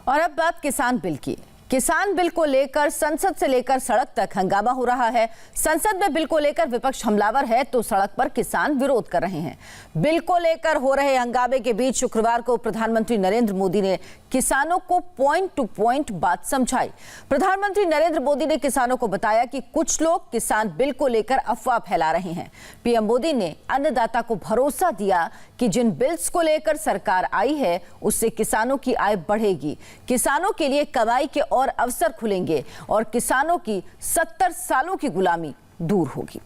और अब बात किसान बिल की। किसान बिल को लेकर संसद से लेकर सड़क तक हंगामा हो रहा है। संसद में बिल को लेकर विपक्ष हमलावर है तो सड़क पर किसान विरोध कर रहे हैं। बिल को लेकर हो रहे हंगामे के बीच शुक्रवार को प्रधानमंत्री नरेंद्र मोदी ने किसानों को पॉइंट टू पॉइंट बात समझाई। प्रधानमंत्री नरेंद्र मोदी ने किसानों को बताया कि कुछ लोग किसान बिल को लेकर अफवाह फैला रहे हैं। पीएम मोदी ने अन्नदाता को भरोसा दिया कि जिन बिल्स को लेकर सरकार आई है उससे किसानों की आय बढ़ेगी, किसानों के लिए कमाई के और अवसर खुलेंगे और किसानों की 70 सालों की गुलामी दूर होगी।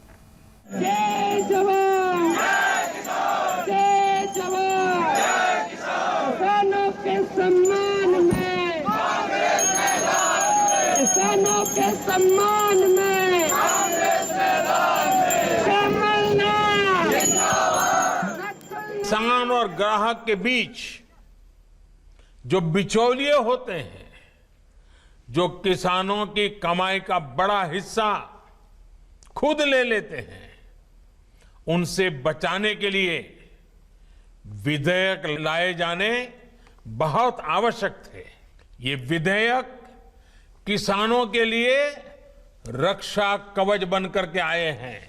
जय जवान, जय किसान, जय जवान, जय किसान। किसानों के सम्मान में कांग्रेस मैदान में, किसानों के सम्मान में कांग्रेस मैदान में। कमलनाथ जिंदाबाद। किसान और ग्राहक के बीच जो बिचौलिए होते हैं, जो किसानों की कमाई का बड़ा हिस्सा खुद ले लेते हैं, उनसे बचाने के लिए विधेयक लाए जाने बहुत आवश्यक थे। ये विधेयक किसानों के लिए रक्षा कवच बनकर के आए हैं।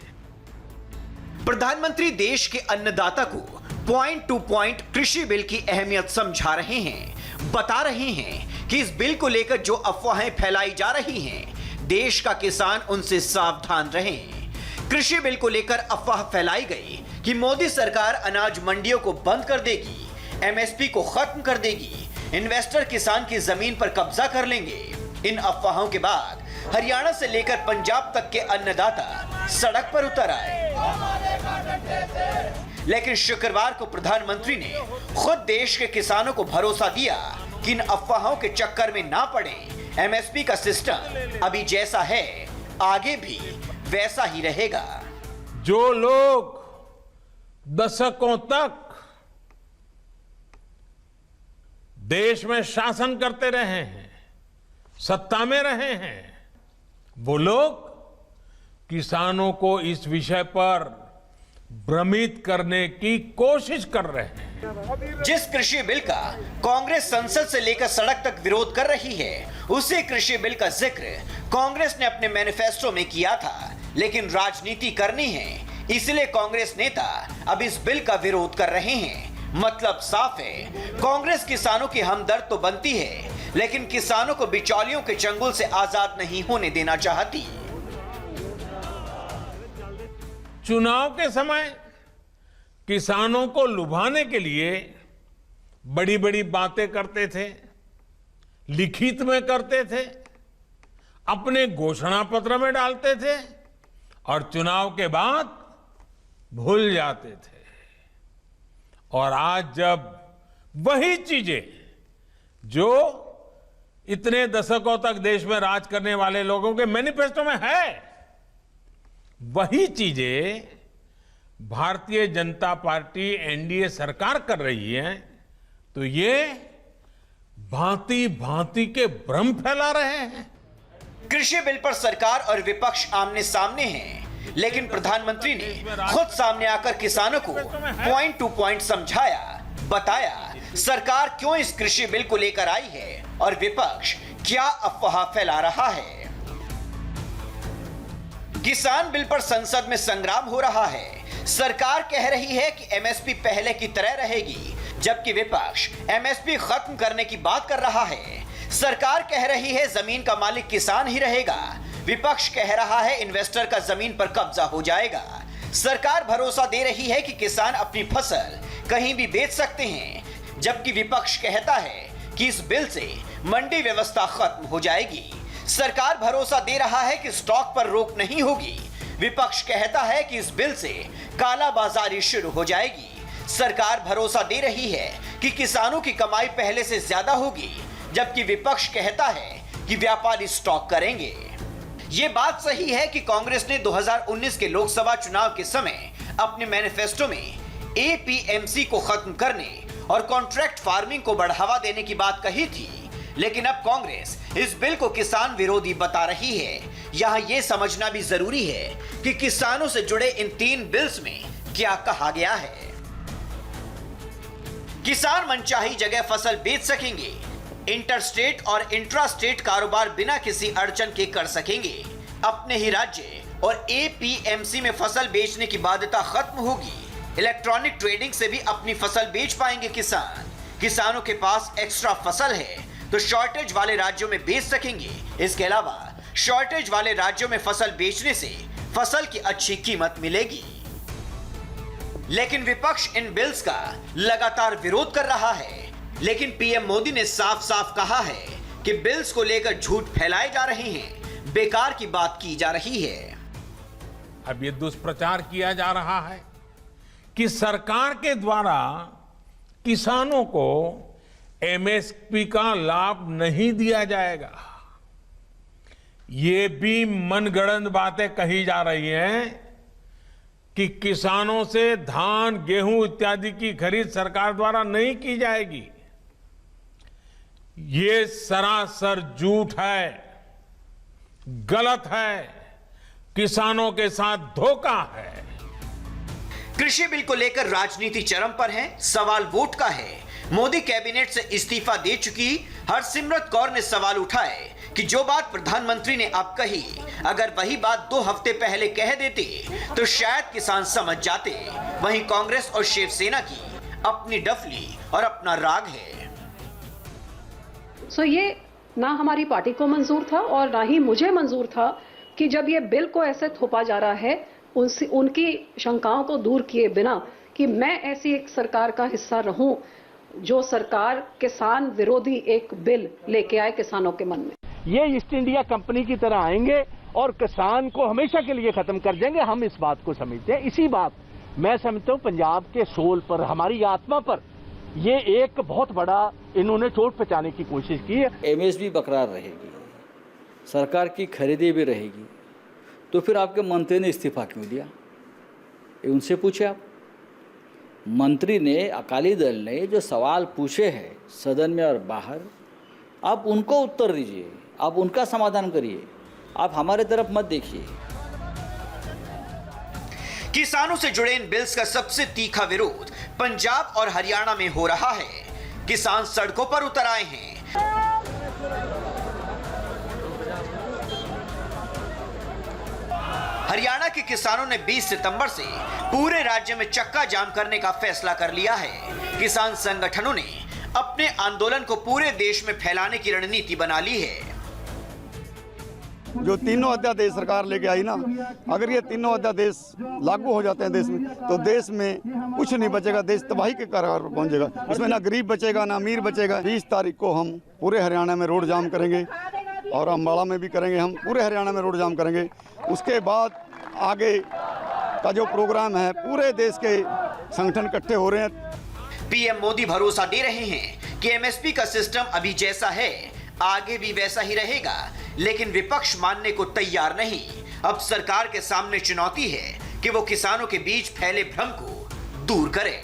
प्रधानमंत्री देश के अन्नदाता को पॉइंट टू पॉइंट कृषि बिल की अहमियत समझा रहे हैं, बता रहे हैं कि इस बिल को लेकर जो अफवाहें फैलाई जा रही हैं, देश का किसान उनसे सावधान रहें। कृषि बिल को लेकर अफवाह फैलाई गई कि मोदी सरकार अनाज मंडियों को बंद कर देगी, एमएसपी को खत्म कर देगी, इन्वेस्टर किसान की जमीन पर कब्जा कर लेंगे। इन अफवाहों के बाद हरियाणा से लेकर पंजाब तक के अन्नदाता सड़क पर उतर आए। लेकिन शुक्रवार को प्रधानमंत्री ने खुद देश के किसानों को भरोसा दिया कि इन अफवाहों के चक्कर में ना पड़े। एमएसपी का सिस्टम अभी जैसा है आगे भी वैसा ही रहेगा। जो लोग दशकों तक देश में शासन करते रहे हैं, सत्ता में रहे हैं, वो लोग किसानों को इस विषय पर भ्रमित करने की कोशिश कर रहे हैं। जिस कृषि बिल का कांग्रेस संसद से लेकर सड़क तक विरोध कर रही है, उसी कृषि बिल का जिक्र कांग्रेस ने अपने मैनिफेस्टो में किया था। लेकिन राजनीति करनी है, इसलिए कांग्रेस नेता अब इस बिल का विरोध कर रहे हैं। मतलब साफ है, कांग्रेस किसानों की हमदर्द तो बनती है, लेकिन किसानों को बिचौलियों के चंगुल से आजाद नहीं होने देना चाहती। चुनाव के समय किसानों को लुभाने के लिए बड़ी बड़ी बातें करते थे, लिखित में करते थे, अपने घोषणा पत्र में डालते थे और चुनाव के बाद भूल जाते थे। और आज जब वही चीजें जो इतने दशकों तक देश में राज करने वाले लोगों के मैनिफेस्टो में है, वही चीजें भारतीय जनता पार्टी एनडीए सरकार कर रही है, तो ये भांति भांति के भ्रम फैला रहे हैं। कृषि बिल पर सरकार और विपक्ष आमने सामने हैं, लेकिन प्रधानमंत्री ने खुद सामने आकर किसानों को पॉइंट टू पॉइंट समझाया, बताया सरकार क्यों इस कृषि बिल को लेकर आई है और विपक्ष क्या अफवाह फैला रहा है। किसान बिल पर संसद में संग्राम हो रहा है। सरकार कह रही है कि एमएसपी पहले की तरह रहेगी, जबकि विपक्ष एमएसपी खत्म करने की बात कर रहा है। सरकार कह रही है जमीन का मालिक किसान ही रहेगा, विपक्ष कह रहा है इन्वेस्टर का जमीन पर कब्जा हो जाएगा। सरकार भरोसा दे रही है कि किसान अपनी फसल कहीं भी बेच सकते हैं, जबकि विपक्ष कहता है कि इस बिल से मंडी व्यवस्था खत्म हो जाएगी। सरकार भरोसा दे रहा है कि स्टॉक पर रोक नहीं होगी, विपक्ष कहता है कि इस बिल से काला बाजारी शुरू हो जाएगी। सरकार भरोसा दे रही है कि किसानों की कमाई पहले से ज्यादा होगी, जबकि विपक्ष कहता है कि व्यापारी स्टॉक करेंगे। ये बात सही है कि कांग्रेस ने 2019 के लोकसभा चुनाव के समय अपने मैनिफेस्टो में एपीएमसी को खत्म करने और कॉन्ट्रैक्ट फार्मिंग को बढ़ावा देने की बात कही थी, लेकिन अब कांग्रेस इस बिल को किसान विरोधी बता रही है। यहां यह समझना भी जरूरी है कि किसानों से जुड़े इन 3 बिल्स में क्या कहा गया है। किसान मनचाही जगह फसल बेच सकेंगे, इंटर स्टेट और इंट्रा स्टेट कारोबार बिना किसी अड़चन के कर सकेंगे। अपने ही राज्य और एपीएमसी में फसल बेचने की बाध्यता खत्म होगी। इलेक्ट्रॉनिक ट्रेडिंग से भी अपनी फसल बेच पाएंगे किसान। किसानों के पास एक्स्ट्रा फसल है तो शॉर्टेज वाले राज्यों में बेच सकेंगे। इसके अलावा शॉर्टेज वाले राज्यों में फसल बेचने से फसल की अच्छी कीमत मिलेगी। लेकिन विपक्ष इन बिल्स का लगातार विरोध कर रहा है। लेकिन पीएम मोदी ने साफ साफ कहा है कि बिल्स को लेकर झूठ फैलाए जा रहे हैं, बेकार की बात की जा रही है। अब ये दुष्प्रचार किया जा रहा है कि सरकार के द्वारा किसानों को एमएसपी का लाभ नहीं दिया जाएगा। ये भी मनगढ़ंत बातें कही जा रही हैं कि किसानों से धान, गेहूं इत्यादि की खरीद सरकार द्वारा नहीं की जाएगी। ये सरासर झूठ है, गलत है, किसानों के साथ धोखा है। कृषि बिल को लेकर राजनीति चरम पर है। सवाल वोट का है। मोदी कैबिनेट से इस्तीफा दे चुकी हरसिमरत कौर ने सवाल उठाए कि जो बात प्रधानमंत्री ने अब कही, अगर वही बात 2 हफ्ते पहले कह देते तो शायद किसान समझ जाते। वहीं कांग्रेस और शिवसेना की अपनी डफली और अपना राग है। सो ये ना हमारी पार्टी को मंजूर था और ना ही मुझे मंजूर था कि जब ये बिल को ऐसे थोपा जा रहा है उनकी शंकाओं को दूर किए बिना कि मैं ऐसी एक सरकार का हिस्सा रहूं जो सरकार किसान विरोधी एक बिल लेके आए किसानों के मन में। ये ईस्ट इंडिया कंपनी की तरह आएंगे और किसान को हमेशा के लिए खत्म कर देंगे। हम इस बात को समझते हैं। इसी बात मैं समझता हूँ पंजाब के सोल पर, हमारी आत्मा पर ये एक बहुत बड़ा इन्होंने चोट पहुंचाने की कोशिश की है। एमएसपी बरकरार रहेगी, सरकार की खरीदी भी रहेगी, तो फिर आपके मंत्री ने इस्तीफा क्यों दिया? ये उनसे पूछे आप। मंत्री ने, अकाली दल ने जो सवाल पूछे हैं सदन में और बाहर, आप उनको उत्तर दीजिए, आप उनका समाधान करिए, आप हमारे तरफ मत देखिए। किसानों से जुड़े इन बिल्स का सबसे तीखा विरोध पंजाब और हरियाणा में हो रहा है। किसान सड़कों पर उतर आए हैं। हरियाणा के किसानों ने 20 सितंबर से पूरे राज्य में चक्का जाम करने का फैसला कर लिया है। किसान संगठनों ने अपने आंदोलन को पूरे देश में फैलाने की रणनीति बना ली है। जो तीनों अध्यादेश सरकार लेके आई ना, अगर ये तीनों अध्यादेश लागू हो जाते हैं देश में, तो देश में कुछ नहीं बचेगा, देश तबाही के कगार पर पहुंचेगा। इसमें ना गरीब बचेगा ना अमीर बचेगा। 20 तारीख को हम पूरे हरियाणा में रोड जाम करेंगे और अम्बाला में भी करेंगे। हम पूरे हरियाणा में रोड जाम करेंगे। उसके बाद आगे का जो प्रोग्राम है, पूरे देश के संगठन इकट्ठे हो रहे हैं। पीएम मोदी भरोसा दे रहे हैं कि एमएसपी का सिस्टम अभी जैसा है आगे भी वैसा ही रहेगा, लेकिन विपक्ष मानने को तैयार नहीं। अब सरकार के सामने चुनौती है कि वो किसानों के बीच फैले भ्रम को दूर करे।